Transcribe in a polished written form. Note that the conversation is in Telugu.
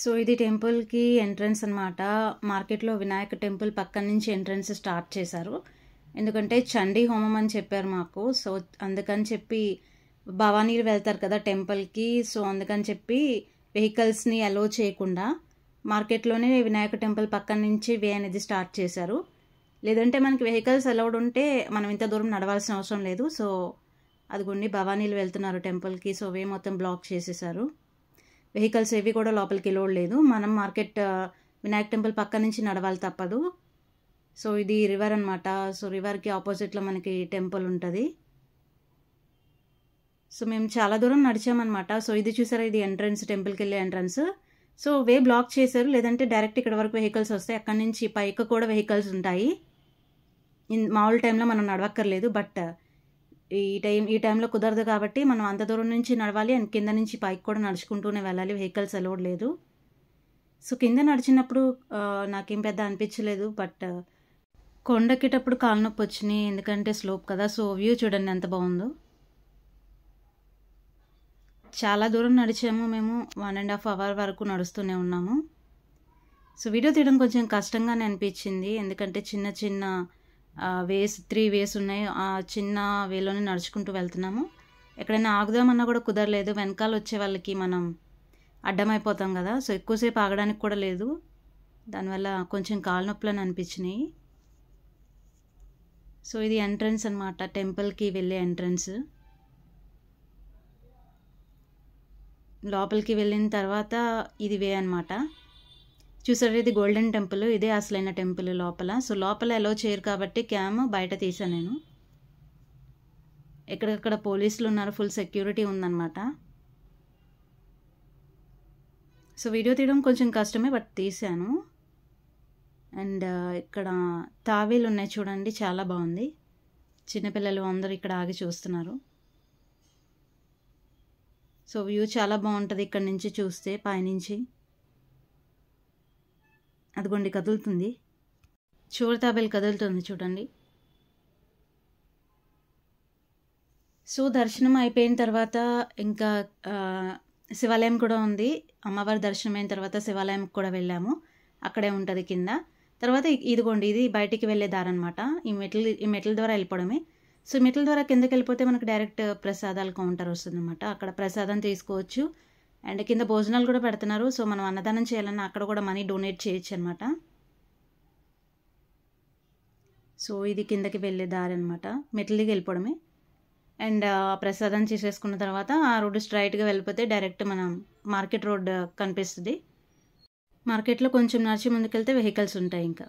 సో ఇది టెంపుల్కి ఎంట్రన్స్ అనమాట. మార్కెట్లో వినాయక టెంపుల్ పక్కన నుంచి ఎంట్రన్స్ స్టార్ట్ చేశారు. ఎందుకంటే చండీ హోమం అని చెప్పారు మాకు. సో అందుకని చెప్పి భవానీలు వెళ్తారు కదా టెంపుల్కి. సో అందుకని చెప్పి వెహికల్స్ని అలో చేయకుండా మార్కెట్లోనే వినాయక టెంపుల్ పక్కన నుంచి వే అనేది స్టార్ట్ చేశారు. లేదంటే మనకి వెహికల్స్ అలౌడ్ ఉంటే మనం ఇంత దూరం నడవాల్సిన అవసరం లేదు. సో అదిగోండి భవానీలు వెళ్తున్నారు టెంపుల్కి. సో వే మొత్తం బ్లాక్ చేసేసారు. వెహికల్స్ ఏవి కూడా లోపలికి లోడ్ లేదు. మనం మార్కెట్ వినాయక టెంపుల్ పక్క నుంచి నడవాలి తప్పదు. సో ఇది రివర్ అనమాట. సో రివర్కి ఆపోజిట్లో మనకి టెంపుల్ ఉంటుంది. సో మేము చాలా దూరం నడిచామన్నమాట. సో ఇది చూసారా, ఇది ఎంట్రన్స్, టెంపుల్కి వెళ్ళే ఎంట్రన్స్. సో వే బ్లాక్ చేశారు. లేదంటే డైరెక్ట్ ఇక్కడ వరకు వెహికల్స్ వస్తాయి. అక్కడి నుంచి పైకి కూడా వెహికల్స్ ఉంటాయి. మామూలు టైంలో మనం నడవక్కర్లేదు. బట్ ఈ టైంలో కుదరదు కాబట్టి మనం అంత దూరం నుంచి నడవాలి. అండ్ కింద నుంచి పైకి కూడా నడుచుకుంటూనే వెళ్ళాలి. వెహికల్స్ అలౌడ్ లేదు. సో కింద నడిచినప్పుడు నాకేం పెద్ద అనిపించలేదు. బట్ కొండెక్కేటప్పుడు కాలు నొప్పి వచ్చినాయి. ఎందుకంటే స్లోప్ కదా. సో వ్యూ చూడండి ఎంత బాగుందో. చాలా దూరం నడిచాము మేము. 1.5 hours వరకు నడుస్తూనే ఉన్నాము. సో వీడియో తీయడం కొంచెం కష్టంగానే అనిపించింది. ఎందుకంటే చిన్న చిన్న వేస్ 3 వేస్ ఉన్నాయి. ఆ చిన్న వేలోనే నడుచుకుంటూ వెళ్తున్నాము. ఎక్కడైనా ఆగుదామన్నా కూడా కుదరలేదు. వెనకాల వచ్చే వాళ్ళకి మనం అడ్డమైపోతాం కదా. సో ఎక్కువసేపు ఆగడానికి కూడా లేదు. దానివల్ల కొంచెం కాలు నొప్పులని అనిపించినాయి. సో ఇది ఎంట్రన్స్ అనమాట, టెంపుల్కి వెళ్ళే ఎంట్రన్స్. లోపలికి వెళ్ళిన తర్వాత ఇది వే అనమాట. చూసారు, ఇది గోల్డెన్ టెంపుల్. ఇదే అసలైన టెంపుల్ లోపల. సో లోపల అలో చేయరు కాబట్టి క్యామ్ బయట తీసాను నేను. ఎక్కడెక్కడ పోలీసులు ఉన్నారు, ఫుల్ సెక్యూరిటీ ఉందన్నమాట. సో వీడియో తీయడం కొంచెం కష్టమే, బట్ తీసాను. అండ్ ఇక్కడ తావేలు ఉన్నాయి చూడండి, చాలా బాగుంది. చిన్నపిల్లలు అందరూ ఇక్కడ ఆగి చూస్తున్నారు. సో వ్యూ చాలా బాగుంటుంది ఇక్కడ నుంచి చూస్తే, పైనుంచి. అదిగోండి కదులుతుంది, చూడ తాబేలు కదులుతుంది చూడండి. సో దర్శనం అయిపోయిన తర్వాత ఇంకా శివాలయం కూడా ఉంది. అమ్మవారి దర్శనం అయిన తర్వాత శివాలయం కూడా వెళ్ళాము. అక్కడే ఉంటుంది కింద. తర్వాత ఇదిగోండి, ఇది బయటికి వెళ్ళే దారి అనమాట. ఈ మెట్ల ద్వారా వెళ్ళిపోవడమే. సో మెట్ల ద్వారా కిందకి వెళ్ళిపోతే మనకు డైరెక్ట్ ప్రసాదాల కౌంటర్ వస్తుంది అనమాట. అక్కడ ప్రసాదం తీసుకోవచ్చు. అండ్ కింద భోజనాలు కూడా పెడుతున్నారు. సో మనం అన్నదానం చేయాలన్నా అక్కడ కూడా మనీ డొనేట్ చేయొచ్చు అనమాట. సో ఇది కిందకి వెళ్ళే దారి అనమాట. మెట్లకి వెళ్ళిపోవడమే. అండ్ ప్రసాదం చేసేసుకున్న తర్వాత ఆ రోడ్డు స్ట్రైట్గా వెళ్ళిపోతే డైరెక్ట్ మనం మార్కెట్ రోడ్ కనిపిస్తుంది. మార్కెట్లో కొంచెం నడిచి ముందుకెళ్తే వెహికల్స్ ఉంటాయి ఇంకా.